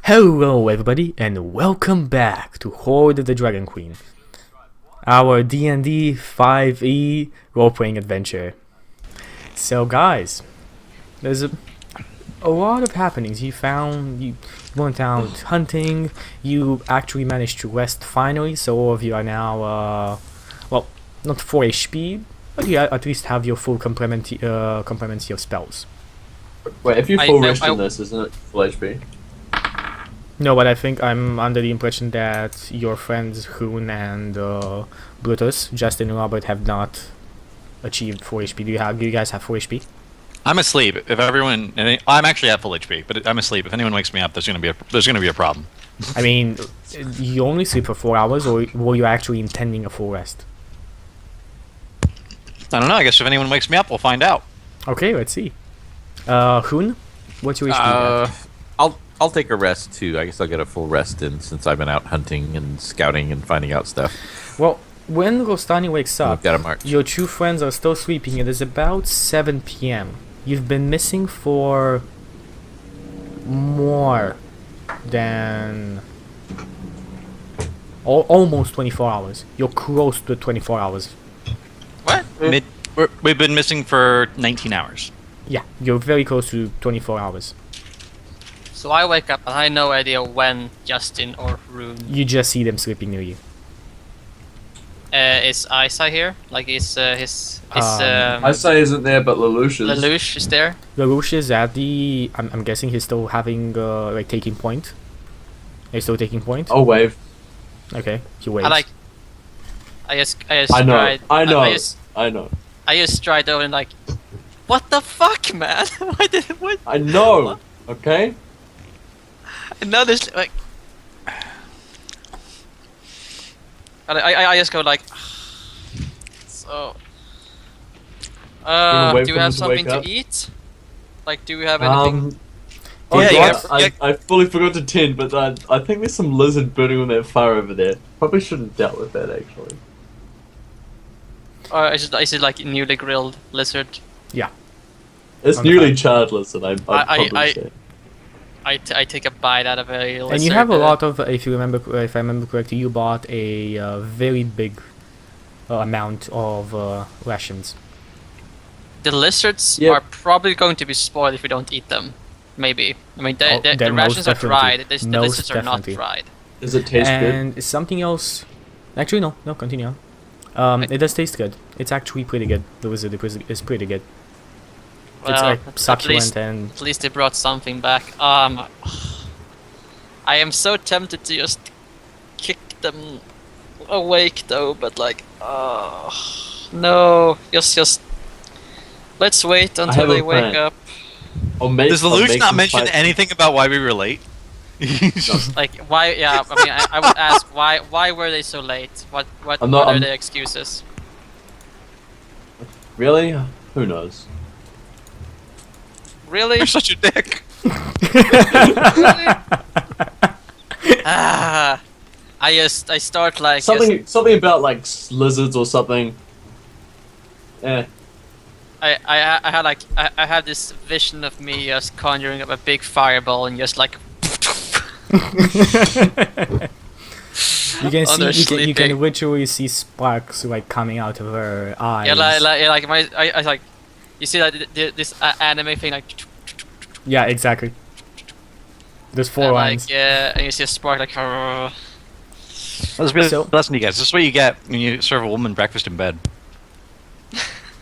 Hello everybody and welcome back to Hoard of the Dragon Queen, our D&D 5e role-playing adventure. So guys, there's a lot of happenings. You went out hunting, you actually managed to rest finally, so all of you are now, well, not 4 HP, but you at least have your full complemency of spells. Wait, if you full rest in this, isn't it full HP? No, but I think I'm under the impression that your friends Hoon and Brutus, Justin and Robert, have not achieved 4 HP. Do you guys have 4 HP? I'm asleep. If everyone, I'm actually at full HP, but I'm asleep. If anyone wakes me up, there's gonna be a problem. I mean, you only sleep for 4 hours, or were you actually intending a full rest? I don't know. I guess if anyone wakes me up, we'll find out. Okay, let's see. Hoon, what's your HP? I'll take a rest too. I guess I'll get a full rest in since I've been out hunting and scouting and finding out stuff. Well, when Rostani wakes up, I've got a march. Your two friends are still sleeping. It is about 7 p.m. You've been missing for more than almost 24 hours. You're close to 24 hours. What? We've been missing for 19 hours. Yeah, you're very close to 24 hours. So I wake up and I have no idea when Justin or Rune. You just see them sleeping near you. Is Isa here? Like Isa isn't there, but Lelouch is. Lelouch is there. Lelouch is at the. I'm guessing he's still having like taking point. He's still taking point. Oh, wave. Okay, he waves. I just I know. tried. I know. I know. I just tried over and like, what the fuck, man? What? I know. Okay. And now there's like, and I just go like, so, do you have something to eat? Like, do we have anything? Oh yeah, God, I fully forgot to tend, but I think there's some lizard burning on that fire over there. Probably shouldn't have dealt with that actually. Or is it like newly grilled lizard? Yeah. It's newly charred lizard. I'd probably say. I take a bite out of a lizard. And you have a lot of, if I remember correctly, you bought a very big amount of rations. The lizards are probably going to be spoiled if we don't eat them. Maybe. I mean, the rations are dried. The lizards are not dried. Does it taste good? And something else. Actually, no. Continue on. It does taste good. It's actually pretty good. The lizard is pretty good. Well, it's like succulent and. At least they brought something back. I am so tempted to just kick them awake though, but like, no, just let's wait until they wake up. Does Lelouch not mention anything about why we were late? Like why? Yeah, I mean, I would ask why were they so late? What are their excuses? Really? Who knows? Really? You're such a dick. Really? I start like something about like lizards or something. Eh. I had this vision of me just conjuring up a big fireball and just like. You can see, you can literally see sparks like coming out of her eyes. Yeah, like I like, you see that this anime thing like. Yeah, exactly. There's 4 lines. Like, yeah, and you see a spark like. That's really lesson, you guys. This is what you get when you serve a woman breakfast in bed.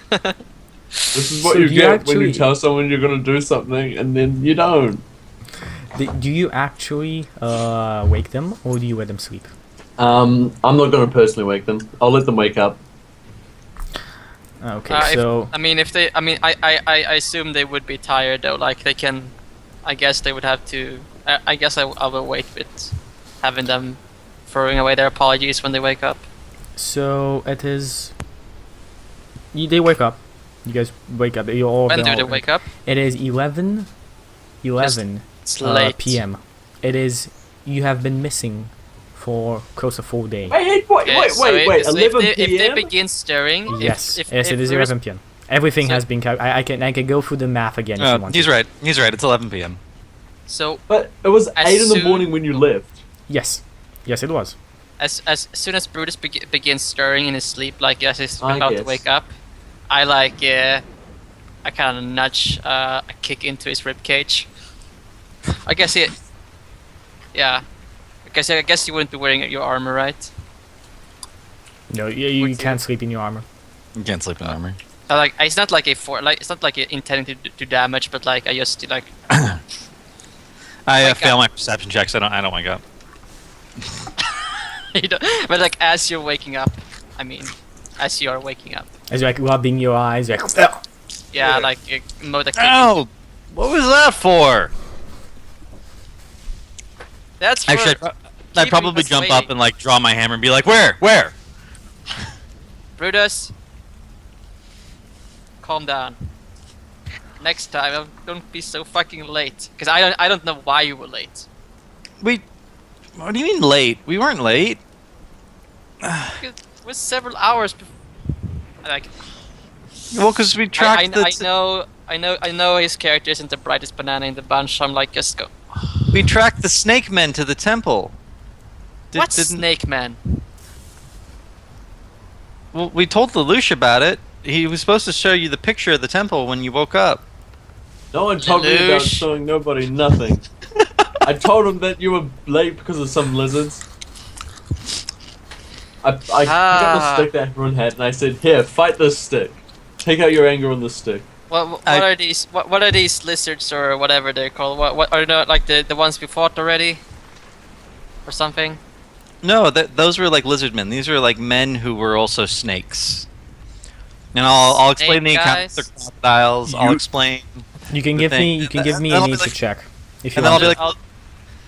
This is what you get when you tell someone you're gonna do something and then you don't. Do you actually wake them, or do you let them sleep? I'm not gonna personally wake them. I'll let them wake up. Okay, so I assume they would be tired though. Like they can, I guess they would have to. I guess I will wait with having them throwing away their apologies when they wake up. So it is. They wake up. You guys wake up. You're all. When do they wake up? It is 11 it's late. p.m. It is. You have been missing for close to 4 days. Wait, 11 p.m. If they begin stirring, yes, it is 11 p.m. Everything has been. I can go through the math again if you want. He's right. He's right. It's 11 p.m. So But it was As 8 in the soon- morning when you left. Yes. Yes, it was. as soon as Brutus begins stirring in his sleep, like as he's I about to guess. wake up, I like I kind of nudge a kick into his rib cage. I guess he, yeah, I guess you wouldn't be wearing your armor, right? No, you Would can't sleep in your armor. You can't sleep in armor. Like it's not like it's not like intending to do damage, but like I just like I Like, fail my perception checks. I don't wake up. you don't, but like as you're waking up, I mean, as you are waking up, As you're like rubbing your eyes, like, "Ugh." yeah, like mode a kick. Ow! What was that for? That's for Actually, I'd keeping probably us jump up waiting. and like draw my hammer and be like, "Where? Where?" Brutus, calm down. Next time, don't be so fucking late. Cause I don't know why you were late. What do you mean late? We weren't late. It was several hours. Like Well, because we tracked I know his character isn't the brightest banana in the bunch. So I'm like, just go. we tracked the snake men to the temple. What didn't- Snake Man? Well, we told Lelouch about it. He was supposed to show you the picture of the temple when you woke up. No one told me about Lelouch. showing nobody nothing. I told him that you were late because of some lizards. I picked up the stick that everyone had and I said, "Here, fight this stick. Take out your anger on the stick." What I- are these? What are these lizards or whatever they're called? What are not like the ones we fought already, or something? No, those were like lizard men. These were like men who were also snakes. And I'll explain the Snake encounters guys? of crocodiles. I'll You- explain. You can The give thing- me. You can give me and a I'll be nature like- check if you and then I'll want. be like, I'll do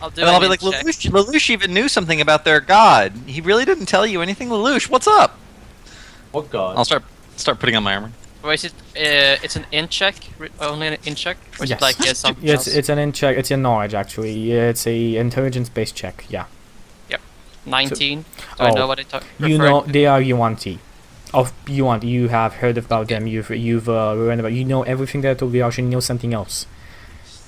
and then I'll a be like, check. Lelouch even knew something about their god. He really didn't tell you anything, Lelouch. What's up? What god? I'll start putting on my armor. Or is it? It's an in check, only an in check, or is Yes. it like something Yeah, it's else? it's an in check. It's a knowledge actually. Yeah, it's a intelligence based check. Yeah. 19. Do I know Oh, what it talk? You know they are Yuan-Ti. Of Yuan, you have heard about them. You've learned about. You know everything that they are. You know something else.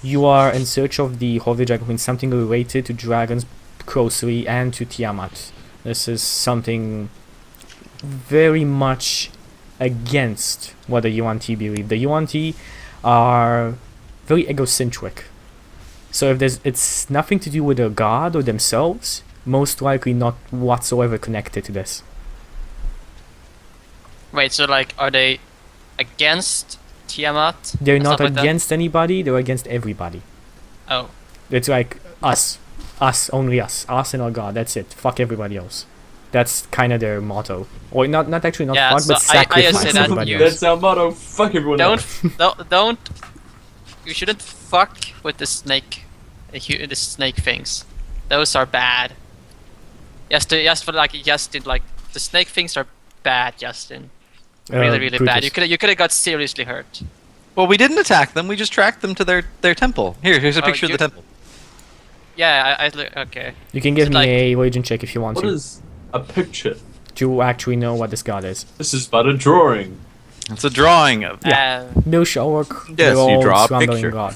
You are in search of the Hoard of the Dragon Queen, something related to dragons closely and to Tiamat. This is something very much against what the Yuan-Ti believe. The Yuan-Ti are very egocentric. So if it's nothing to do with a god or themselves, most likely not whatsoever connected to this. Wait, so like, are they against Tiamat? They're and not stuff like that? against anybody, they're against everybody. Oh, It's like us, only us and our god, that's it. Fuck everybody else. That's kind of their motto. Or not actually not Yeah, fuck, but so I sacrifice just say that everybody you- else. That's our motto. Fuck everyone don't, else. don't. You shouldn't fuck with the snake, the snake things. Those are bad. Just like the snake things are bad, Justin. Really, really bad. Brutus. You could have got seriously hurt. Well, we didn't attack them. We just tracked them to their temple. Here's a Oh, picture of the you- temple. Yeah, okay. You can give Is it me like- a religion check if you want What to. is a picture? To actually know what this god is. This is but a drawing. It's a drawing of. Bill Sherlock, Yes, the you old draw a slumbering picture. god.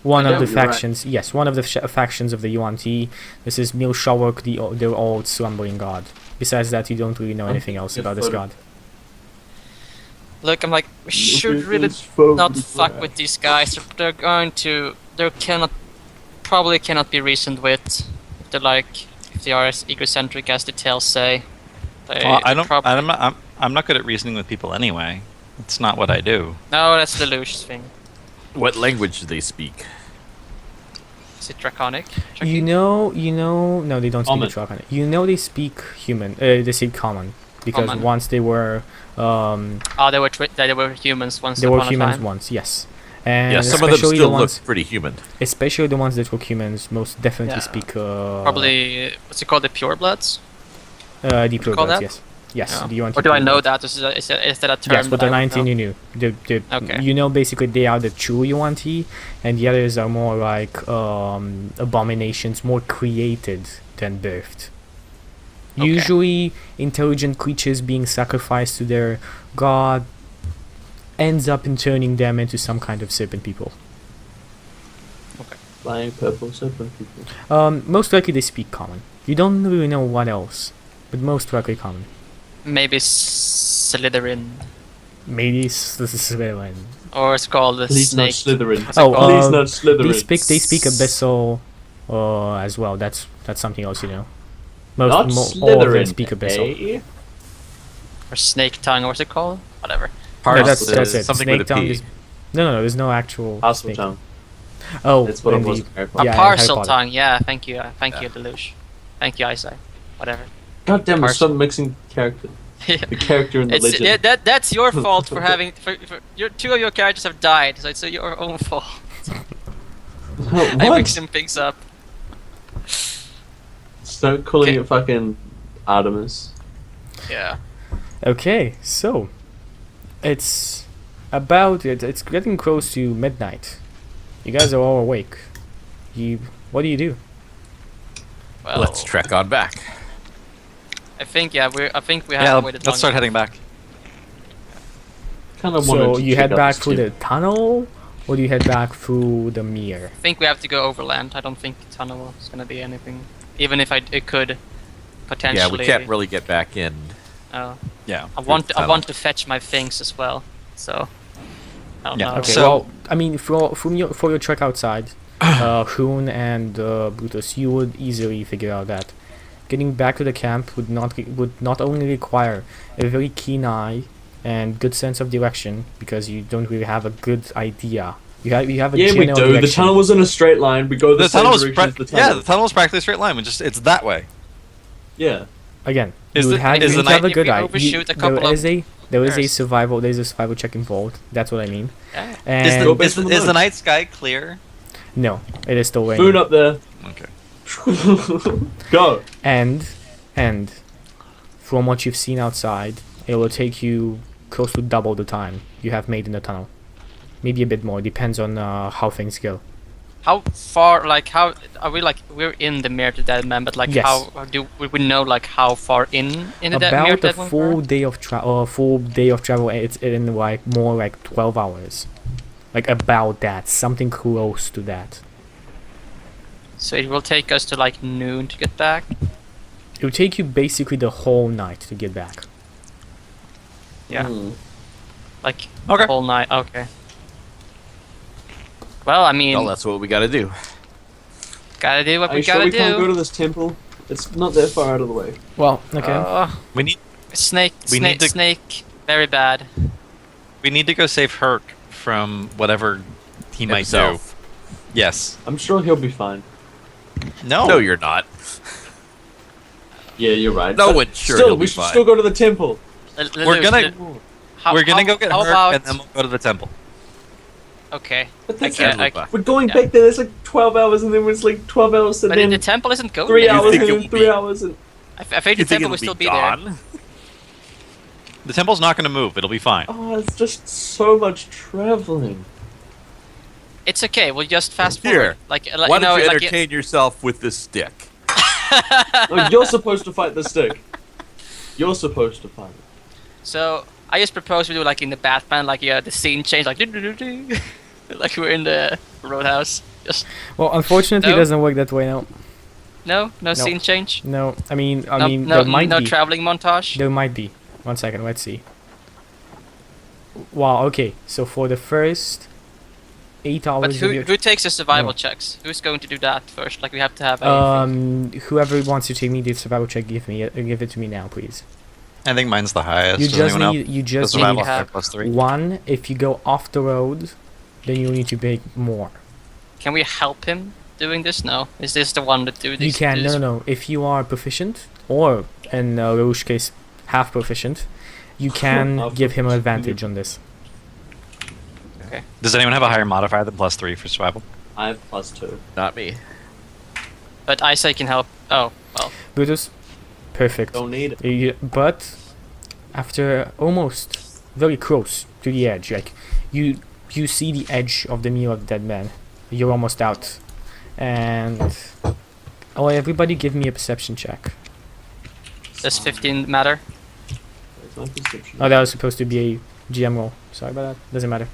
One I of know, the you're right. factions, yes, one of the factions of the Yuan-Ti. This is Mil Sherlock, their old slumbering god. Besides that, you don't really know anything else get about this photo. god. Look, I'm like, we should at really this photograph. not fuck with these guys. They're going to. They probably cannot be reasoned with. If they're like, if they are as egocentric as the tales say. I don't. I'm not good at reasoning with people anyway. It's not what I do. No, that's the Lelouch's thing. What language do they speak? Is it Draconic? You know, no, they don't speak Common. Draconic. You know they speak human, they speak common. Because Common. once they were, Oh, they were humans once they were upon a humans time. once, yes. And Yeah, some of them especially still the ones, look pretty human. especially the ones that were humans, most definitely Yeah. speak. Probably, what's it called, the purebloods? The pure call bloods, that? yes. Yes, Yeah. the Yuan-Ti Or do I pure know bloods. that? Is that a term? Yes, but that the I would 19 know? you knew. Okay. You know, basically they are the true Yuan-Ti, and the others are more like abominations, more created than birthed. Okay. Usually, intelligent creatures being sacrificed to their god ends up in turning them into some kind of serpent people. flying purple serpent people. Most likely they speak common. You don't really know what else, but most likely common. Maybe Slytherin. Maybe this is Slytherin. Or it's called the Please not snake. Slytherin. Oh, Please not Slytherin. They speak Abyssal, as well. That's something else, you know. Not All of them Slytherin. speak Abyssal. Eh? Or snake tongue, or what's it called? Whatever. No, that's Parsley, it. something Snake with a tongue P. is no. There's no actual Parcel snake. tongue. Oh, That's what it in was. the- in Harry A Potter. Yeah, in Harry parcel Potter. tongue, yeah, thank you, Deluge. Thank you, Isaac. Whatever. God damn it! Parcel. Stop mixing characters. The character in the It's, legend. that's your fault for having two of your characters have died, so it's your own fault. I What? mixing things up. Start calling Okay. it fucking Artemis. Yeah. Okay, so it's it's getting close to midnight. You guys are all awake. What do you do? Well, Let's trek on back. I think we have Yeah, waited let's start long heading back. Kind of wanted So to you check head out back this through the gym. tunnel, or do you head back through the mere? I think we have to go overland. I don't think tunnel is gonna be anything. Even if it could potentially. Yeah, we can't really get back in. Oh. Yeah. I want tunnel. to fetch my things as well. So. I don't Yeah, know. Okay, So- well, I mean, for your trek outside, Hoon and Brutus, you would easily figure out that getting back to the camp would not only require a very keen eye and good sense of direction, because you don't really have a good idea. You have a Yeah, we general do. The direction. tunnel was in a straight line. We go the, The same tunnel's direction as the yeah, tunnel. the tunnel's practically a straight line. It's that way. Yeah. Again, Is you the- would have, is you the would have a night- good if we eye. overshoot a couple there is of a bears. survival check involved. That's what I mean. Yeah. And Go based on the Is the notes. night sky clear? no, it is still raining. Food up there. Okay. Go. And from what you've seen outside, it will take you close to double the time you have made in the tunnel. Maybe a bit more, depends on how things go. How far? Like how are we? Like we're in the Mere to Dead Man, but like Yes. how do we know like how far in the Mere to About a Dead Man? full day of travel, it's in like more like 12 hours. Like about that, something close to that. So it will take us to like noon to get back. It will take you basically the whole night to get back. Yeah. Hmm. Like Okay. whole night. Okay. Well, I mean, Well, that's what we gotta do. gotta do what Are we you sure gotta we can't go do. to this temple? It's not that far out of the way. Well, okay. We need Snake, We need to- snake, very bad. to go save Herc from whatever he might Himself. do. Yes. I'm sure he'll be fine. No. No, you're not. Yeah, you're right. No But one's sure Still, he'll we be should fine. still go to the temple. We're gonna How, go get how Herc about, and then we'll go to the temple. Okay. But I that's can't. Lupa. We're going Yeah. back there. There's like 12 hours, and then it's like 12 hours, and But in then the temple isn't going. 3 there. hours, think and it then will 3 be- hours, and I think You the think temple will it'll still be be there. gone? The temple's not gonna move. It'll be fine. oh, it's just so much traveling. It's okay. We'll just fast Here. forward. Like Why you know, don't you like entertain yourself with this stick? No, you're supposed to fight the stick. You're supposed to fight it. So I just propose we do like in the Batman, like the scene change, like like we're in the roadhouse. Just Well, unfortunately, No? it doesn't work that way now. no scene change. No, I mean, No, there might no be. traveling montage. There might be. 1 second, let's see. Wow, okay. So for the first 8 hours But of your who takes the survival No. checks? Who's going to do that first? Like we have to have. Anything. whoever wants to take me the survival check, give it to me now, please. I think mine's the highest. You Does just anyone need else? you The just survival need have- plus 3. one. If you go off the road, then you need to pay more. Can we help him doing this? No. Is this the one that do this? You can do no this? no no. If you are proficient, or in Rouge's case, half proficient, you can Half give him an proficient. advantage on this. Okay. Does anyone have a higher modifier than plus 3 for survival? I have +2. Not me. But Isaac can help. Oh well. Brutus, perfect. Don't need it. But after almost very close to the edge, like you see the edge of the meal of the dead man. You're almost out, and everybody give me a perception check. Does 15 matter? It's my perception. Oh, that was supposed to be a GM roll. Sorry about that. Doesn't matter.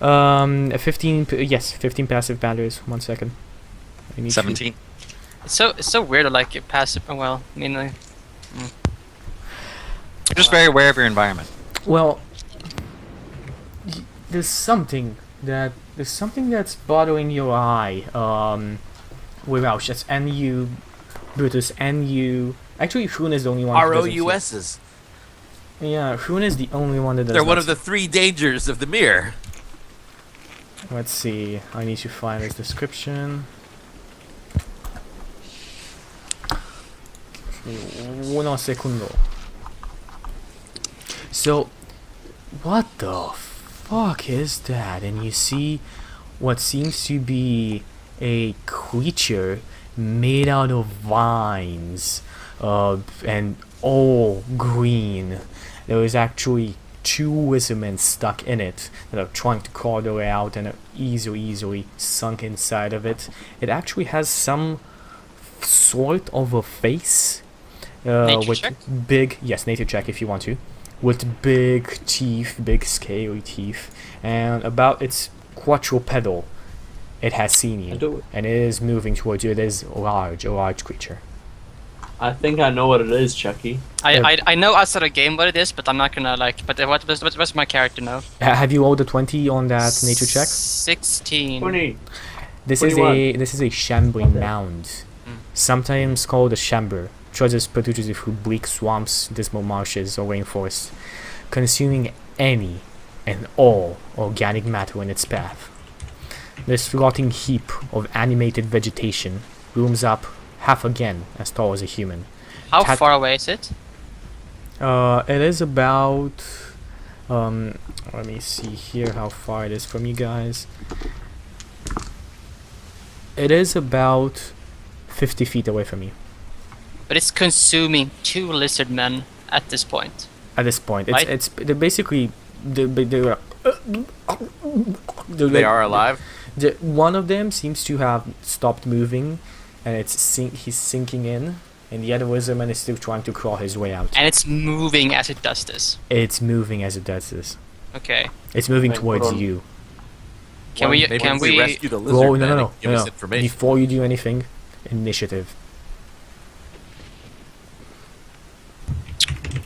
Yes, 15 passive batteries. 1 second. I need to- 17. It's so weird to like it passive. Well, I mean, like, You're just very aware of your environment. Well, there's something that's bothering your eye. With Roush, that's NU, Brutus, NU. Actually, Hoon is the only one. who doesn't see it. ROUSs. Yeah, Hoon is the only one that does. They're one not of the 3 dangers of the mirror. Let's see. I need to find this description. Uno segundo. So, what the fuck is that? And you see what seems to be a creature made out of vines, and all green. There was actually 2 wizardmen stuck in it that are trying to claw their way out and are easily sunk inside of it. It actually has some sort of a face, Nature with check? big, yes, nature check if you want to, with big teeth, big scaly teeth, and about its quadrupedal, it has seen I you, do it. and it is moving towards you. It is a large creature. I think I know what it is, Chucky. I know outside of game what it is, but I'm not gonna like. But what does my character know? Have you rolled a 20 on that nature check? 16. 20. This 21. is a shambling Okay. mound, sometimes called a chamber. Treasures protrusive through bleak swamps, dismal marshes, or rainforests, consuming any and all organic matter in its path. This rotting heap of animated vegetation looms up half again as tall as a human. How Cat- far away is it? It is about. Let me see here how far it is from you guys. It is about 50 feet away from you. But it's consuming 2 lizard men at this point. At this point, Right. they're basically they're They are alive. one of them seems to have stopped moving, and he's sinking in, and the other wizardman is still trying to crawl his way out. And it's moving as it does this. It's moving as it does this. Okay. It's moving Wait, towards hold on. you. Can we Maybe can if we we rescue the lizard Roll, man no. and give us information. Before you do anything, initiative.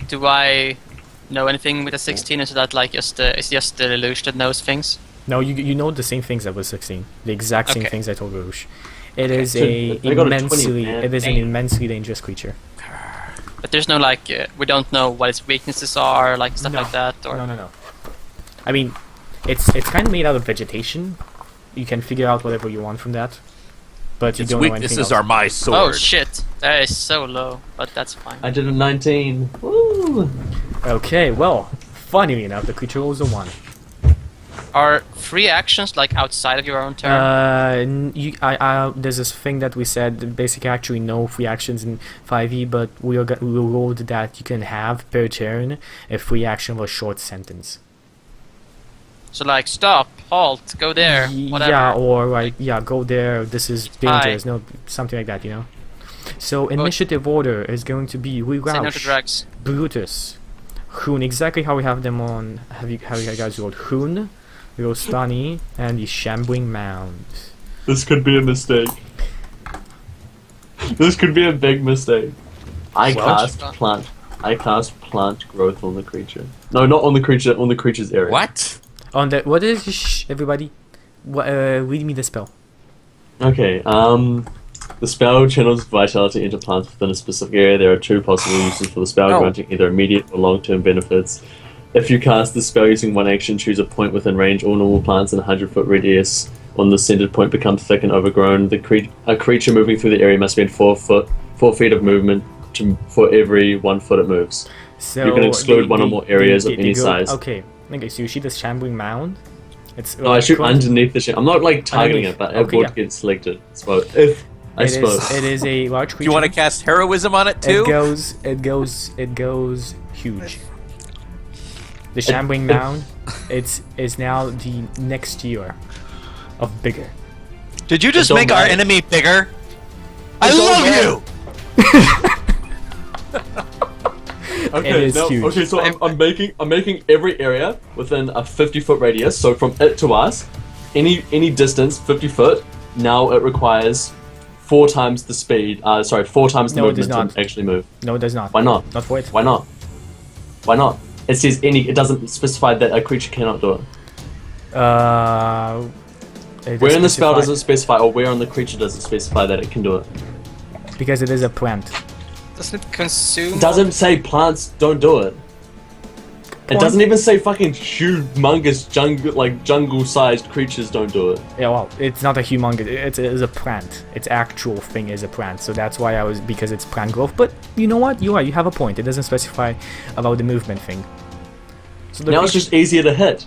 do I know anything with a 16? Is that like just it's just the Lelouch that knows things? No, you know the same things that was 16. The exact same Okay. things I told Rouge. It is So, a they got a 20, immensely man. it is an Damn. immensely dangerous creature. But there's no like we don't know what its weaknesses are, like stuff No. like that, or No. I mean, it's kind of made out of vegetation. You can figure out whatever you want from that, but you Its don't know anything weaknesses else. are my sword. oh shit, that is so low, but that's fine. I did a 19. Woo! Okay, well, funnily enough, the creature rolls a 1. Are free actions like outside of your own turn? There's this thing that we said, that basically actually no free actions in 5e, but we rolled that you can have per turn a free action of a short sentence. So like stop, halt, go there, whatever. Yeah, or like, yeah, go there, this is dangerous, no, something like that, you know? So, initiative order is going to be Say no to Roush, drugs. Brutus, Hoon, exactly how we have them on, have you guys rolled Hoon, Rostani, and the Shambling Mound. This could be a mistake. This could be a big mistake. I cast plant growth on the creature. No, not on the creature, on the creature's area. What? On the, what is, shh, everybody, read me the spell. Okay, the spell channels vitality into plants within a specific area. There are 2 possible uses for the spell, Oh. granting either immediate or long-term benefits. If you cast the spell using one action, choose a point within range. All normal plants in a 100-foot radius on the centered point become thick and overgrown. A creature moving through the area must be in 4 feet of movement for every 1 foot it moves. So You can exclude one or more areas of any size. Okay, so you see this Shambling Mound? It's No, I shoot close- underneath the ship. I'm not like targeting Underneath. it, but Okay, it would yeah. get selected. So if I It suppose. is, it is a large Do creature. you want to cast heroism on it too? It goes huge. The Shambling Mound, is now the next tier of bigger. Did you just don't make our matter. enemy bigger? I don't love matter. you! Okay, is now, huge. okay, so I'm making every area within a 50-foot radius. So from it to us, any distance 50 foot. Now it requires 4 times the speed. 4 times the No, it does movement not. to actually move. No, it does not. Why not? Not for it. Why not? Why not? It says any. It doesn't specify that a creature cannot do it. It Where is in the spell specified- does it specify, or where on the creature does it specify that it can do it? Because it is a plant. Doesn't it consume? It doesn't say plants don't do it. It doesn't even say fucking humongous jungle-sized creatures don't do it. Yeah, well, it's not a humongous. It is a plant. Its actual thing is a plant, so that's why because it's plant growth. But you know what? You have a point. It doesn't specify about the movement thing. So the Now it's creature- just easier to hit.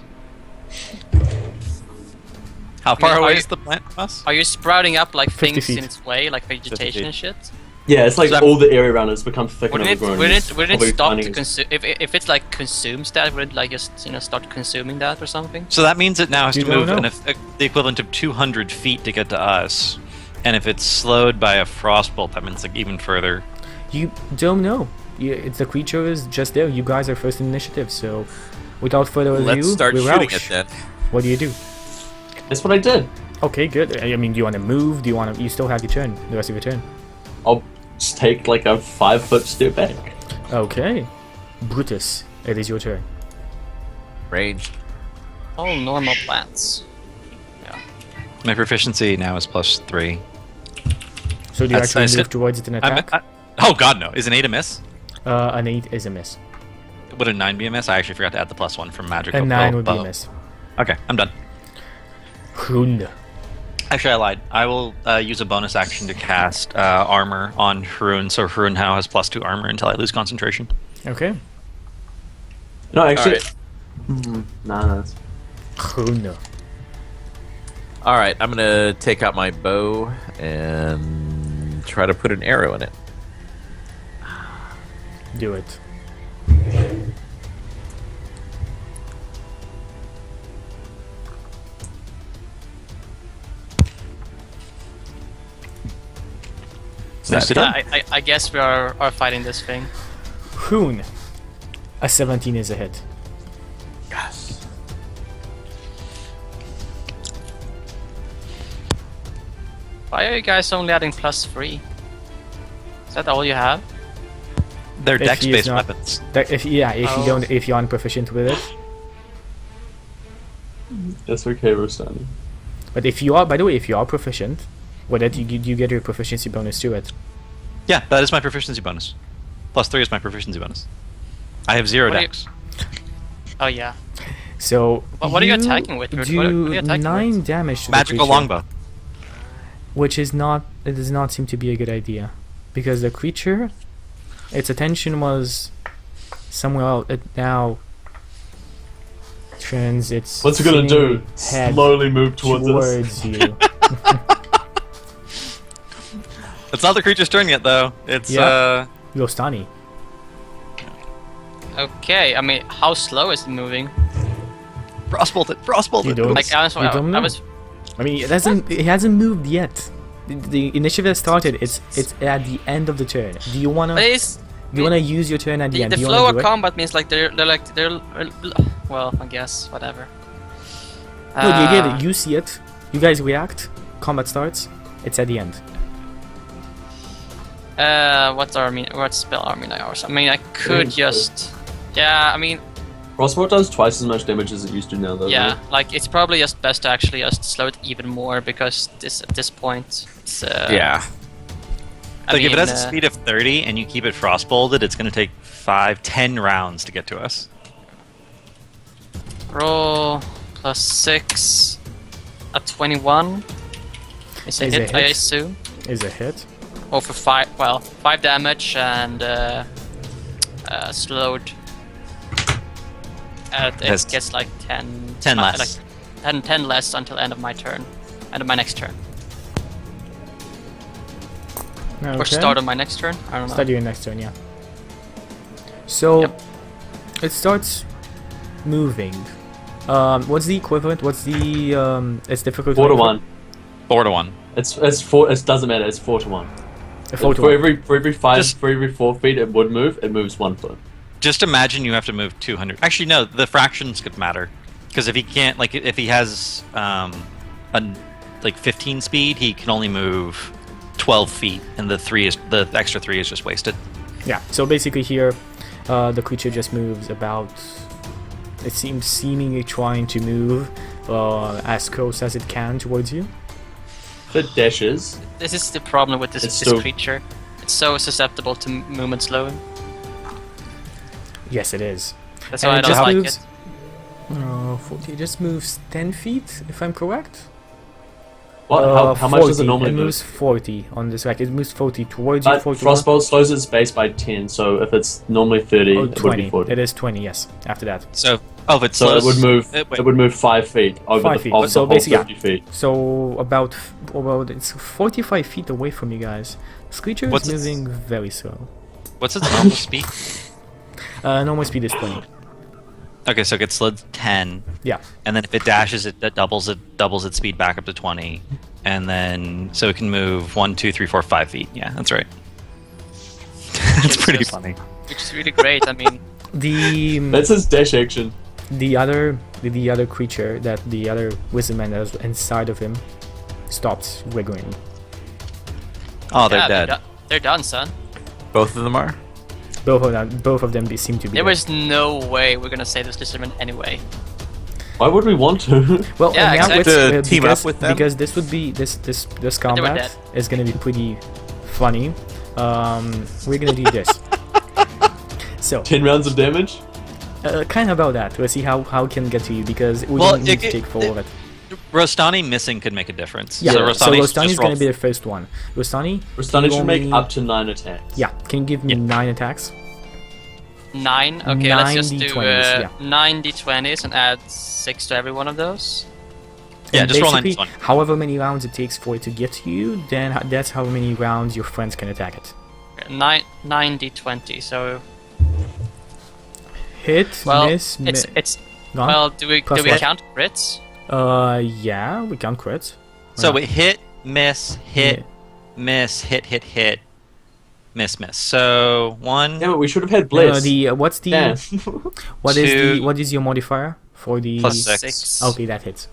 How far are away you- is the plant from us? Are you sprouting up like 50 things feet. in its way, like vegetation feet. and shit? Yeah, it's like So that- all the area around it has become thick and overgrown. Wouldn't Probably it stop finding to it- consume? If it's like consumes that, would it like just start consuming that or something? So that means it now has You to don't move know. the equivalent of 200 feet to get to us. And if it's slowed by a frostbolt, that means like even further. You don't know. It's the creature is just there. You guys are first in initiative, so without further ado, Let's start we shooting roush. it then. What do you do? That's what I did. Okay, good. I mean, do you want to move? Do you want to? You still have your turn. The rest of your turn. I'll just take like a 5-foot step back. Okay, Brutus, it is your turn. Range. All normal plants. My proficiency now is +3. So do you That's actually nice. move towards it and attack? Oh god, no. Is an 8 a miss? An 8 is a miss. Would a 9 be a miss? I actually forgot to add the +1 from magical. A 9 would be bow. a miss. Okay, I'm done. Hun. Actually, I lied. I will use a bonus action to cast armor on Hrun, so Hrun now has +2 armor until I lose concentration. Okay. No, actually. Alright. Nah, that's... Hun. Alright, I'm gonna take out my bow and try to put an arrow in it. Do it. Nice to done. I guess we are fighting this thing. Hun. A 17 is a hit. Yes. Why are you guys only adding +3? Is that all you have? They're If he is dex-based not- weapons. If you Oh. don't, if you're unproficient with it. That's okay, Rostani. But if you are, by the way, if you are proficient with it, you get your proficiency bonus to it. Yeah, that is my proficiency bonus. +3 is my proficiency bonus. I have 0 What are you- dex. Oh yeah. So What are you attacking with? What are Do you attacking 9 with? damage to Magical the creature, longbow. which is not. It does not seem to be a good idea, because the creature, its attention was somewhere else. It now turns its. What's it gonna do? seeming head Slowly move towards us. you. It's not the creature's turn yet, though. It's Yeah. Yostani. Okay, I mean, how slow is it moving? frostbolted. Frostbolted. You don't. Like I was, You don't know. I was I mean, it hasn't. It hasn't moved yet. The initiative has started. It's at the end of the turn. Do you wanna? but it's, Do you wanna use your turn at the end? the Do you flow wanna of do it? combat means like they're well, I guess whatever. No, you get it. You see it. You guys react. Combat starts. It's at the end. What spell army hours? I mean, I could just. Yeah, I mean, Frostbolt does twice as much damage as it used to now, though. yeah, right? like it's probably just best to actually just slow it even more because at this point, it's. Yeah. I Like, if it mean, has a speed of 30 and you keep it frostbolted, it's going to take 5-10 rounds to get to us. roll +6 at 21. Is Is it a hit? I hit. assume. Is a hit. Or for 5 damage and slowed. Yes. It gets like 10. 10 less. Like 10 less until end of my turn. End of my next turn. Okay. Or start of my next turn. I don't know. Start your next turn, yeah. So Yep. it starts moving. What's the equivalent? What's the it's difficult. 4 to 1. 4 to 1. It's 4. It doesn't matter. It's 4 to 1. A 4 to For 1. every 5 Just- for every 4 feet it would move. It moves 1 foot. Just imagine you have to move 200. Actually, no, the fractions could matter. Because if he can't, like, if he has, like 15 speed, he can only move 12 feet, and the extra 3 is just wasted. Yeah, so basically here, the creature just moves about, it seems seemingly trying to move as close as it can towards you. If it dashes, This is the problem with this still- creature. It's so susceptible to movement slowing. Yes, it is. That's And why I it don't just like moves, it. 40, it just moves 10 feet, if I'm correct. how much does it 40. normally It move? moves 40 on this rack. It moves 40 towards you, 41. Frostbolt slows its base by 10, so if it's normally 30, Oh, it would 20. be 40. It is 20, yes, after that. So, if it So slows, it would move. wait. It would move 5 feet over 5 the, feet. of the So whole basically, 50 feet. So about it's 45 feet away from you guys. This creature What's is its- moving very slow. What's its normal speed? Normal speed is 20. Okay, so it gets slid 10, Yeah. and then if it dashes, it doubles its speed back up to 20, and then so it can move 1, 2, 3, 4, 5 feet. Yeah, that's right. That's pretty Jesus. funny. Which is really great. I mean, That's his dash action. The other creature that the other wizard man that was inside of him stopped wiggling. Oh, they're yeah, dead. They're done, son. Both of them are. Both of them seem to be. There dead. was no way we're gonna save this lizardman anyway. Why would we want to? Well, Yeah, now exactly. it's, To team up because, with them? because this would be this were combat dead. is gonna be pretty funny. We're gonna do this. So 10 rounds of damage? kind of about that. We'll see how it can get to you because we Well, don't need to it- take full of it. Rostani missing could make a difference. Yeah, so Rostani's Rostani's just gonna roll- be the first one. Rostani, Rustani you should roll make me- up to 9 attacks. Yeah, can you give me 9 attacks? 9. Okay, let's just 9 do D20s, yeah. 9 d20s and add 6 to every one of those. Yeah, And just roll basically, 9 however many rounds it takes for it to get to you, then that's how many rounds your friends can attack it. 9 d20. So Hit, well, miss, it's gone? well. Do we Plus what? count crits? Yeah, we count crits. So Why we hit, miss, hit, Yeah. miss, hit, miss. So 1. Damn it, we should have had not? Bliss. What's the Damn. what is the Two. what is your modifier for the Plus 6. 6. Okay, that hits.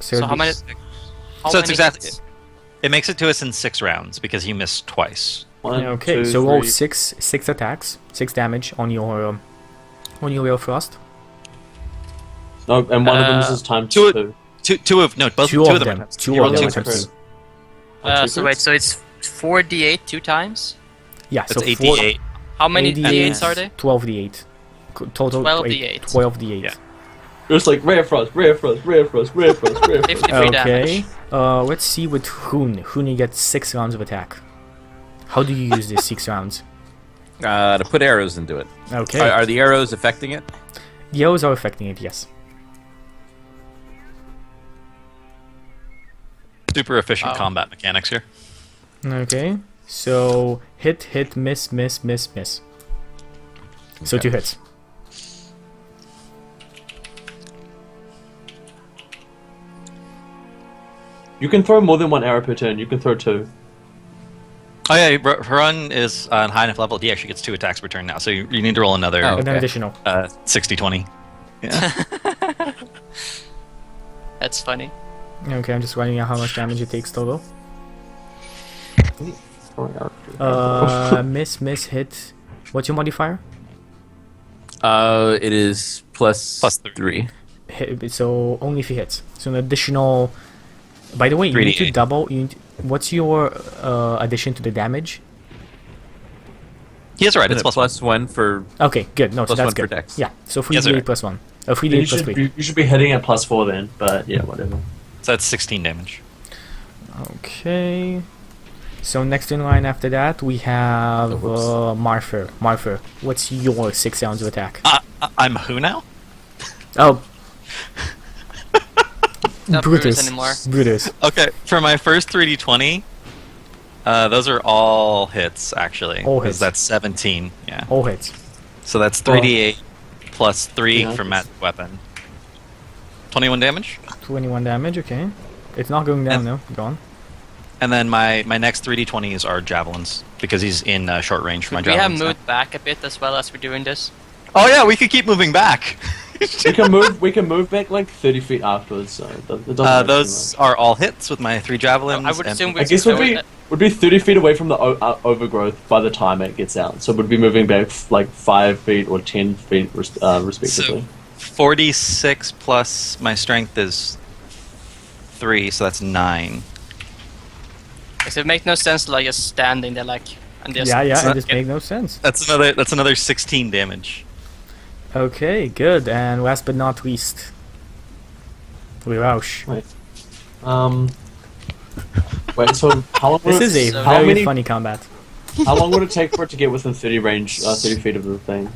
So how many? How So it's many exactly- hits? It makes it to us in 6 rounds because he missed twice. 1, Okay, 2, so roll 3. six attacks, 6 damage on your real frost. No, and one of them is times 2. Two of both Two two of of them. them. are- Two you of rolled them two are crits. crits. So wait, so it's 4d8 2 times. Yeah, That's so 8d8. How many 8d8 d8s are they? 12d8. Total 12d8. 12d8. Yeah. It's like rare frost, rare frost, rare frost, rare frost, rare frost. 53 Okay. damage. Let's see with Hoon. Hoon, you get 6 rounds of attack. How do you use these 6 rounds? To put arrows into it. Okay. Are the arrows affecting it? The arrows are affecting it, yes. Super efficient Oh. combat mechanics here. Okay. So hit, miss, miss, miss, miss. So 2 hits. You can throw more than 1 arrow per turn. You can throw 2. Oh yeah, Harun is on high enough level. He actually gets 2 attacks per turn now, so you need to roll another Oh. And then Okay. additional. 60-20. Yeah. That's funny. Okay, I'm just writing out how much damage it takes total. Miss, hit. What's your modifier? It is plus Plus 3. Hit, so only if he hits. So an additional. By the way, you need to 3d8. double. What's your addition to the damage? He is right. It's It's plus plus 1 for. Okay, good. No, so Plus that's 1 for good. dex. Yeah, so 3d8 Yes, sir. plus 1. You 3d8 plus 3. should be hitting at +4 then, but yeah, whatever. So that's 16 damage. Okay. So next in line after that we have Marfer. Marfer, what's your 6 rounds of attack? I'm who now? Oh, Not Brutus. anymore. Brutus. Okay, for my first 3d20, those are all hits actually. All 'cause hits. That's 17. Yeah. All hits. So that's 3d8 plus 3 Yeah, from that's- that weapon. 21 damage. 21 damage. Okay. It's not going down And- though. Go on. And then my next 3d20s are javelins. because he's in short range for my We have javelins. moved back a bit as well as we're doing this. Oh yeah, we could keep moving back. We can move back like 30 feet afterwards. So it doesn't matter too Those are all hits with my 3 javelins. I would and- assume much. I guess would be 30 feet away from the overgrowth by the time it gets out. So we'd be moving back like 5 feet or 10 feet respectively. So 46 plus my strength is 3, so that's 9. Because it makes no sense to like just standing there like and just Yeah, not- it just makes no sense. That's another 16 damage. Okay, good. And last but not least, Roush. Wait, so how long would This is a So how very many- funny combat. How long would it take for it to get within 30 feet of the thing?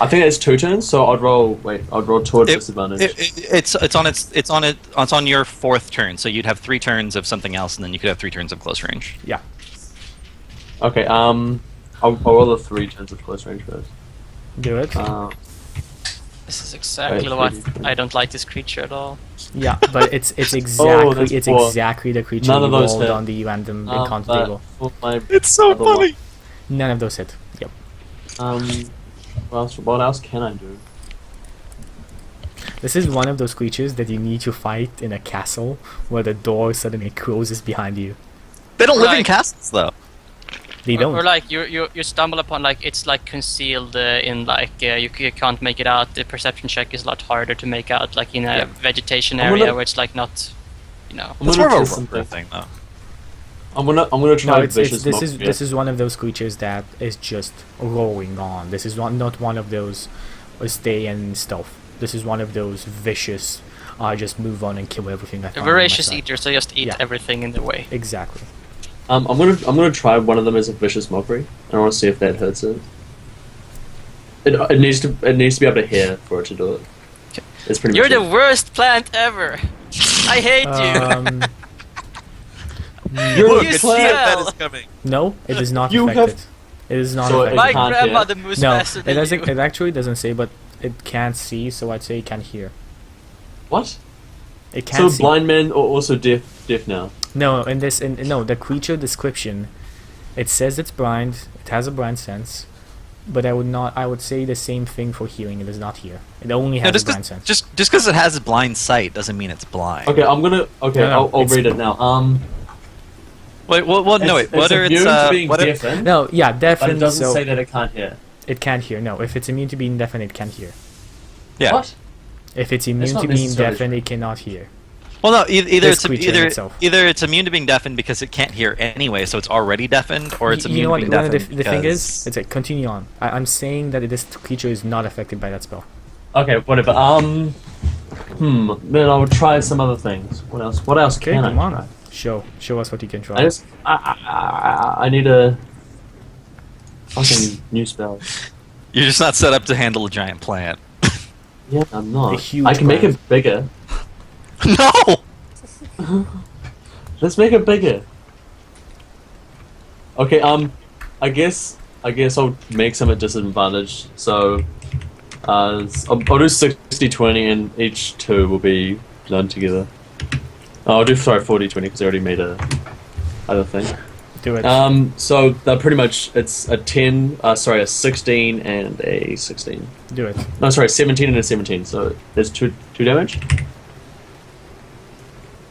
I think it's 2 turns, so I'd roll 2 at disadvantage. It's on your 4th turn, so you'd have 3 turns of something else, and then you could have 3 turns of close range. Yeah. Okay, I'll roll the 3 turns of close range first. Do it. This is exactly Wait, why 30. I don't like this creature at all. Yeah, but it's that's exactly the creature None you of those rolled hit. on the random encounter But table. for my It's so other one- funny. None of those hit. Yep. What else can I do? This is one of those creatures that you need to fight in a castle where the door suddenly closes behind you. They don't live in Right. castles though. They don't. Or like you stumble upon like it's like concealed in like you can't make it out. The perception check is a lot harder to make out like in a Yeah. vegetation I'm area gonna- where it's like not, you know. I'm That's gonna more of test a something. roper thing though. I'm gonna No, try it's, vicious this is one of those creatures that is just rolling on. This is not one of those stay and stealth. This is one of those vicious. I just move on and kill everything I A find. on my voracious side. eater, so just eat Yeah. everything in the way. Exactly. I'm gonna try one of them as a vicious mockery. I want to see if that hurts it. It needs to be able to hear for it to do it. It's pretty. You're much the worst plant ever. I hate Um, You're You the see plant. it. that is coming. no, it is not You affected. have- It is not So affected. My can't hear. grandmother moves No, faster it than doesn't. you. It actually doesn't say, but it can't see. So I'd say it can hear. What? It So can't see. blind men are also deaf now. No, no, the creature description, it says it's blind. It has a blind sense, but I would say the same thing for hearing. It does not hear. It only No, has a blind sense. just because it has blind sight doesn't mean it's blind. Okay, I'm gonna. Okay, No, I'll it's- read it now. Wait, well, no, wait. It's Whether immune it's to being whether, deafened, No, yeah, but it deafened. doesn't So say that it can't hear. it can't hear. No, if it's immune to being deafened, it can hear. yeah. What? If it's immune not to being necessarily deafened, it cannot hear. Well, no, either This it's creature in either itself. either it's immune to being deafened because it can't hear anyway, so it's already deafened, or it's You immune know to what? being One of deafened the thing is, because- it's like continue on. I'm saying that this creature is not affected by that spell. Okay, whatever. Then I would try some other things. What else? What else Okay, can come I on. try? Show us what you can try. I just I need a fucking new spell. you're just not set up to handle a giant plant. Yeah, I'm not. A huge I can make plant. it bigger. No. Let's make it bigger. Okay, I guess I'll make some at disadvantage. So, I'll do 60-20 and each 2 will be done together. Oh, I'll do 40-20 because I already made a other thing. Do it. So they're pretty much it's a 16 and a 16. Do it. No, sorry, 17 and a 17. So there's two damage.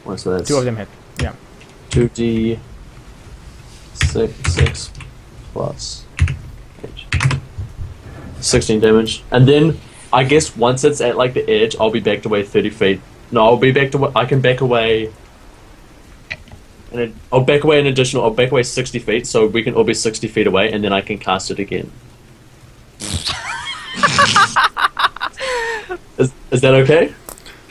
Well, so that's 2 of them hit. Yeah. 2d 6 plus H. 16 damage, and then I guess once it's at like the edge, I'll be backed away 30 feet. No, I'll be backed away. I can back away. And I'll back away an additional. I'll back away 60 feet, so we can all be 60 feet away, and then I can cast it again. Is that okay?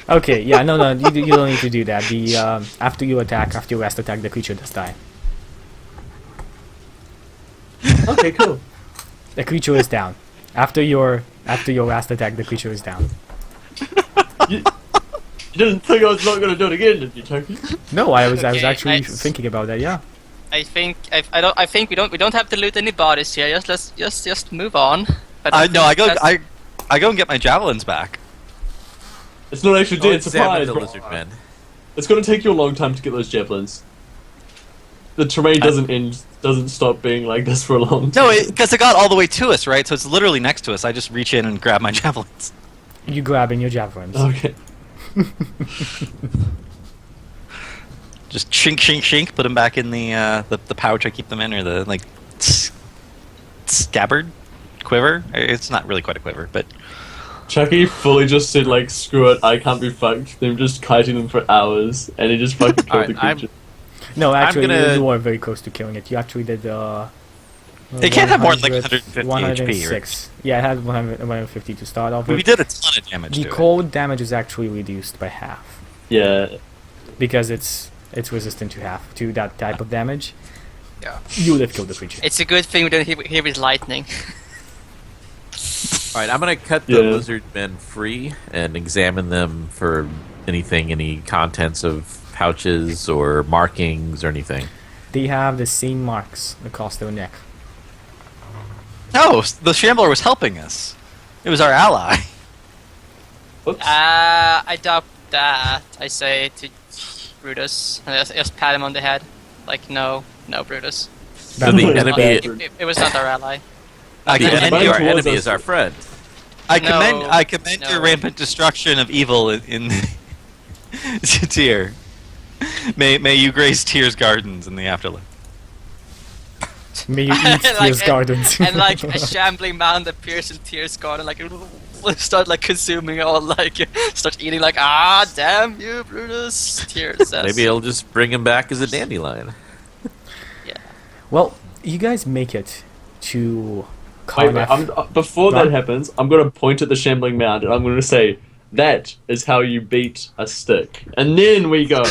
Okay. Yeah. No. You don't need to do that. The after your last attack, the creature does die. Okay, cool. The creature is down. After your last attack, the creature is down. You didn't think I was not going to do it again, did you, Turkey? No, I was Okay, actually nice. thinking about that. Yeah. I think we don't have to loot any bodies here. Just move on. But No, I go that's- I go and get my javelins back. It's not actually Go dead. examine Surprise! the bro. lizard men. It's going to take you a long time to get those javelins. the terrain doesn't stop being like this for a long time. No, because it got all the way to us, right? So it's literally next to us. I just reach in and grab my javelins. You grabbing your javelins. Okay. Just shink, shink, shink. Put them back in the pouch I keep them in, or the like scabbard, quiver. It's not really quite a quiver, but Chucky fully just said like, screw it, I can't be fucked. They're just kiting them for hours, and he just fucking killed the Alright, creature. No, actually, gonna- you are very close to killing it. You actually did. it can't have more than like 100 150 HP. Right? 106. Yeah, it had 150 to start off We with. did a ton of damage. The to it. cold damage is actually reduced by half Yeah. because it's resistant to that type of damage. Yeah. You would have killed the creature. It's a good thing we don't hit with lightning. All right, I'm gonna cut the Yeah. lizard men free and examine them for any contents of pouches or markings or anything. They have the same marks across their neck. No, the Shambler was helping us. It was our ally. Oops. I doubt that. I say to Brutus, and I just pat him on the head. Like, no, Brutus. So That the was enemy, bad. It was not our ally. I the commend, enemy, your, our towards enemy us. is our friend. I commend your no. rampant destruction of evil in Tyr. May you grace Tyr's gardens in the afterlife. May you eat Like, Tyr's gardens. And like a shambling mound appears in Tyr's garden, like start like consuming all like start eating like damn you Brutus. Tyr says. Maybe I'll just bring him back as a dandelion. Yeah. Well, you guys make it to Wait, Karnaf. before Right. that happens, I'm gonna point at the shambling mound and I'm gonna say, that is how you beat a stick. And then we go.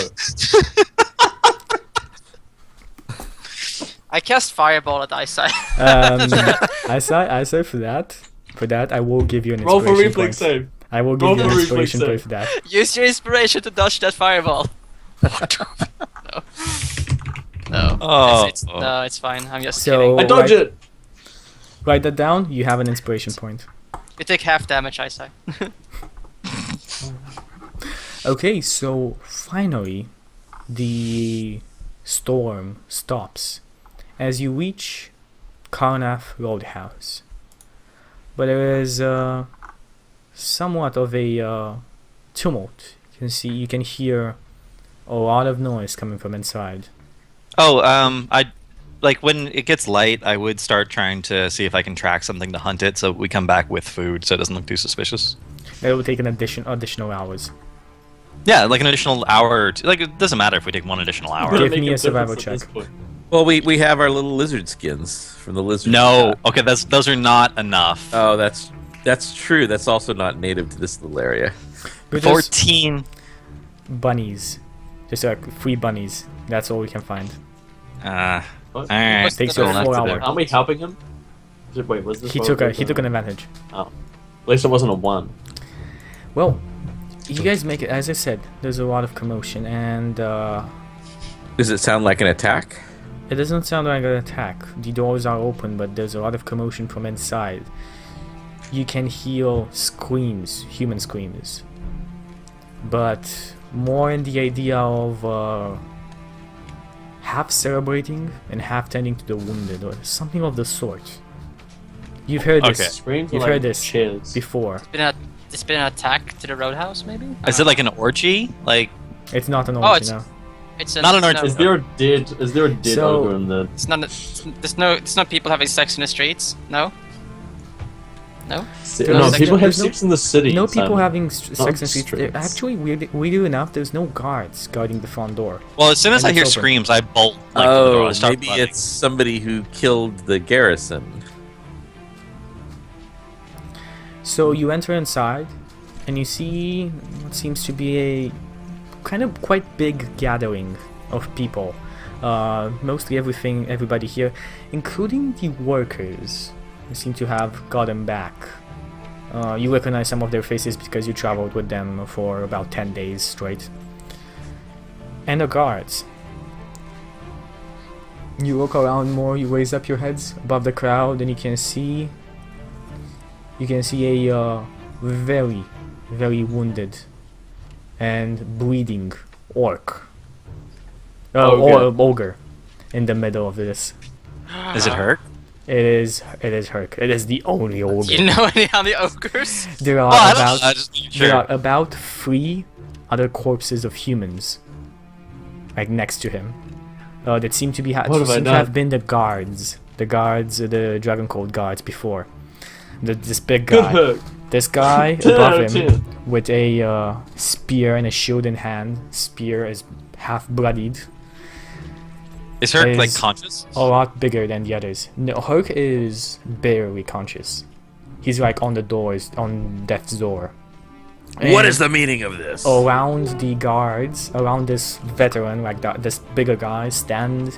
I cast fireball at eyesight. I say for that I will give you an Roll for inspiration reflex point. save. I will Roll give you for an reflex inspiration point save. for that. Use your inspiration to dodge that fireball. No. No. Oh. No, it's fine. I'm just So- kidding. I dodge Right. it! Write that down. You have an inspiration point. You take half damage, eyesight. Okay, so finally, the storm stops as you reach Karnaf Roadhouse. But there is somewhat of a tumult. You can hear a lot of noise coming from inside. Oh, I like when it gets light, I would start trying to see if I can track something to hunt it, so we come back with food, so it doesn't look too suspicious. It will take an additional hours. Yeah, like an additional hour. Or two. Like it doesn't matter if we take one additional hour. Give Make me a a survival difference at check. this point. Well, we have our little lizard skins from the lizard. No, okay, those are not enough. Oh, that's true. That's also not native to this little area. We're just 14. bunnies. Just like 3 bunnies. That's all we can find. What? Alright. Takes the you a left full to the- hour. Aren't we helping him? Wait, was this He what took was he took going an on? advantage. Oh. At least it wasn't a 1. Well, you guys make it. As I said, there's a lot of commotion, and Does it sound like an attack? it doesn't sound like an attack. The doors are open, but there's a lot of commotion from inside. You can hear screams, human screams, but more in the idea of half celebrating and half tending to the wounded, or something of the sort. You've heard Okay. this Screams You've are like heard this cheers. before. It's been an attack to the roadhouse, maybe. Is it like an orgy? Like It's not an Oh, orgy it's- now. It's Not an no, orgy. Is there a dead So- ogre in the... It's not. It's not people having sex in the streets. No. No. No, people have there's no- sex in the city. No people Simon. having Not sex in streets. streets. Actually, weirdly enough, there's no guards guarding the front door. well, as soon as And I hear it's open. screams, I bolt like to the door. I Oh, start maybe running. it's somebody who killed the garrison. So you enter inside, and you see what seems to be a kind of quite big gathering of people. Mostly everybody here, including the workers, who seem to have gotten back. You recognize some of their faces because you traveled with them for about 10 days straight. And the guards. You look around more, you raise up your heads above the crowd, and you can see a very, very wounded and bleeding orc. Ogre. Ogre. in the middle of this. Is it Herc? It is Herc. It is the only ogre. Do you know any other ogres? There are Oh, I don't about know, just making there sure. are about 3 other corpses of humans, like next to him, that seem to be What have I seem to done? have been the guards, the Dragon Cold guards before. This big guy, Herc. this guy 10 out above of him 10. with a spear and a shield in hand. Spear is half bloodied. Is Herc like is- conscious? A lot bigger than the others. No, Herc is barely conscious. He's like on the doors, on death's door. What And is the meaning of this? around the guards, around this veteran, like this bigger guy, stand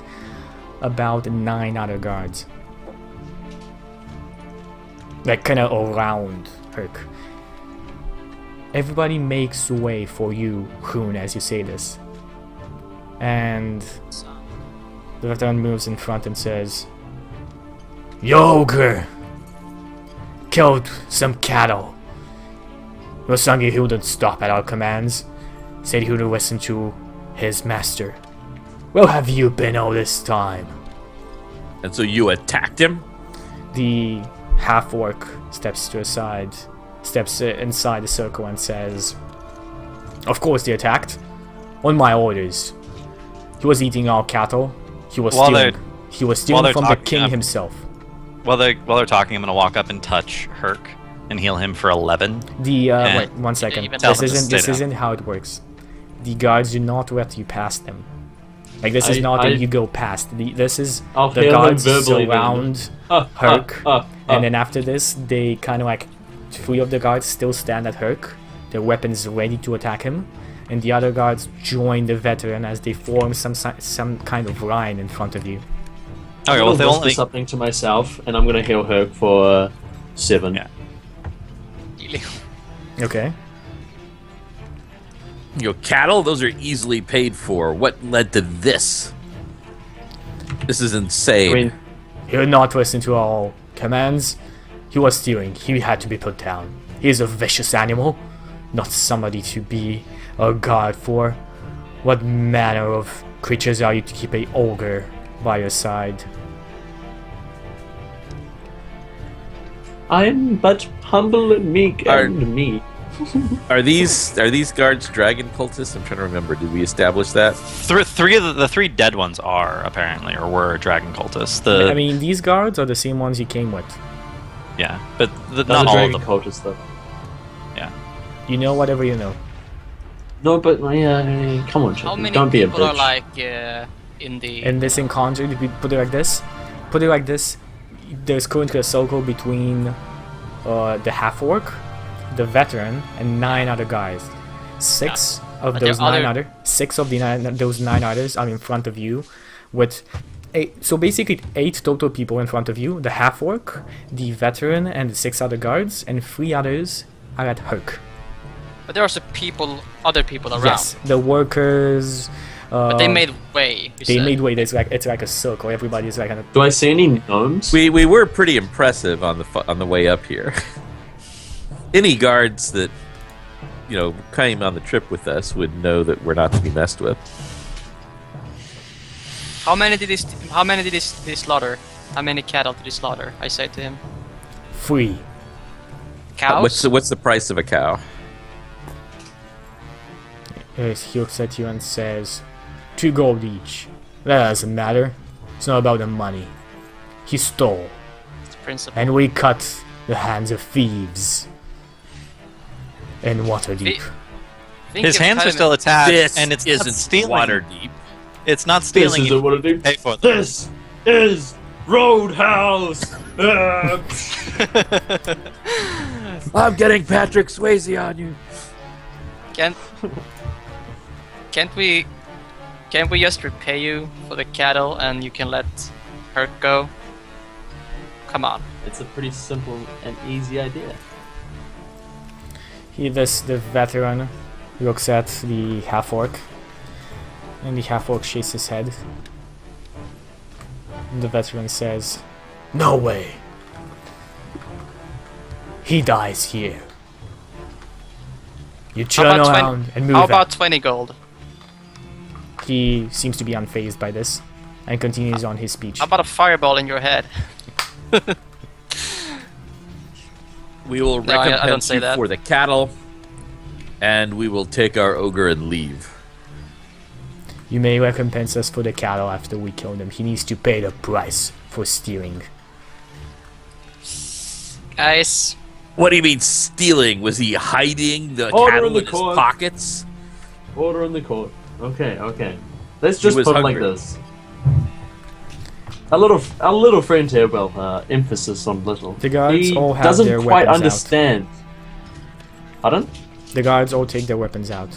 about 9 other guards. Like kind of around Herc. Everybody makes way for you, Hoon, as you say this. And the veteran moves in front and says, "Yo, ogre! Killed some cattle. Your son he wouldn't stop at our commands. Said he would listen to his master. Where have you been all this time?" And so you attacked him? The half-orc steps to a side, steps inside the circle and says, "Of course they attacked. On my orders. He was eating our cattle. He was While stealing. they're- He was while stealing they're from the talking, king I'm- himself." While they're talking, I'm gonna walk up and touch Herc and heal him for 11. The Eh. wait, 1 second. even tell This them to isn't stay this down. isn't how it works. The guards do not let you pass them. Like this is I- not I- that you go past. This is I'll the heal him guards verbally then. surround Herc, and then after this, they kind of like 3 of the guards still stand at Herc, their weapons ready to attack him, and the other guards join the veteran as they form some kind of line in front of you. Okay, I'm well, if they gonna whisper only. something to myself, and I'm gonna heal Herc for 7. Yeah. Okay. Your cattle? Those are easily paid for. What led to this? This is insane. I mean, He would not listen to our commands. He was stealing. He had to be put down. He is a vicious animal, not somebody to be a guard for. What manner of creatures are you to keep a ogre by your side? I am but humble and meek Are- and me. Are these guards dragon cultists? I'm trying to remember. Did we establish that? Three of the 3 dead ones are apparently, or were dragon cultists. I mean, these guards are the same ones he came with. Yeah, but Not not a all of dragon them. cultist though. Yeah. You know whatever you know. No, but come on, How Chippy, many don't be a people are bitch. like in the? In this encounter, if we put it like this, there's currently a circle between the half-orc, the veteran, and 9 other guys. 6 of But there those are 9 other- those 9 others are in front of you, with 8, so basically 8 total people in front of you: the half-orc, the veteran, and the 6 other guards, and 3 others are at Herc. But there are also other people around. Yes, the workers. But they made way. You They said. made way. It's like a circle. Everybody's like a Do I see any gnomes? We were pretty impressive on the way up here. Any guards that came on the trip with us would know that we're not to be messed with. How many did he slaughter? How many cattle did he slaughter? I say to him. free. Cows. What's the price of a cow? He looks at you and says, 2 gold each. That doesn't matter. It's not about the money. He stole, It's principle. and we cut the hands of thieves in Waterdeep. Think His of hands are having- still attached, This and it's isn't not stealing. water deep. It's not This stealing. isn't what I do. Pay for them. This is Roadhouse. I'm getting Patrick Swayze on you. Can't we just repay you for the cattle and you can let Herc go? Come on. It's a pretty simple and easy idea. The veteran looks at the half-orc, and the half-orc shakes his head. And the veteran says, "No way. He dies here. You turn about around and move How out." about 20 gold? He seems to be unfazed by this. and continues on his speech. How about a fireball in your head? We will No, I don't recompense say you that. for the cattle, and we will take our ogre and leave. You may recompense us for the cattle after we kill him. He needs to pay the price for stealing. Guys, What do you mean stealing? Was he hiding the Order cattle in the in his court. pockets? Order in the court. Okay, okay. Let's just was put it like hungry. this. Our little friend here, well, emphasis on little. The guards he all have doesn't their quite weapons out. understand. Pardon? The guards all take their weapons out.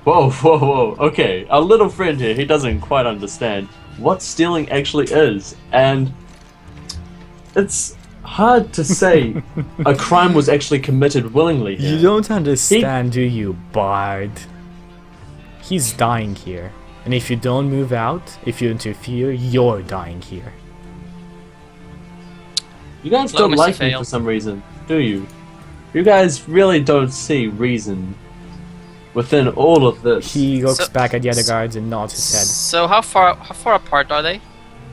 Whoa, whoa, whoa. Okay, our little friend here, he doesn't quite understand what stealing actually is, and it's hard to say a crime was actually committed willingly here. You don't understand, do you, Bard? He's dying here. And if you don't move out, if you interfere, you're dying here. You guys Slow, don't Mr. like me Fail. for some reason, do you? You guys really don't see reason within all of this. He looks So- back at the other guards and nods his head. so how far apart are they?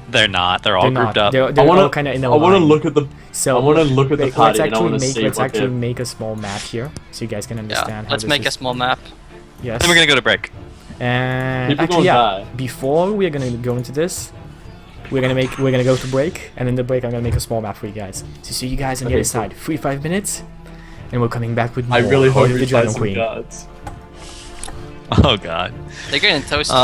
They're not. They're all They're grouped not. up. They're all kind of in a I want to line. look at the. So I wanna look at the wait, party let's and I actually wanna make see let's what actually they're- make a small map here, so you guys can understand Yeah, how let's this make a is. small map. Yes. Then we're gonna go to break. And People actually, gonna yeah. die. Before we're gonna go into this, we're gonna go to break, and in the break I'm gonna make a small map for you guys to see you guys on the Okay, other side. 5 minutes, and we're coming back with more. I really hope Hoard of we the play Dragon some Queen. guards. Oh god. They're getting toasted.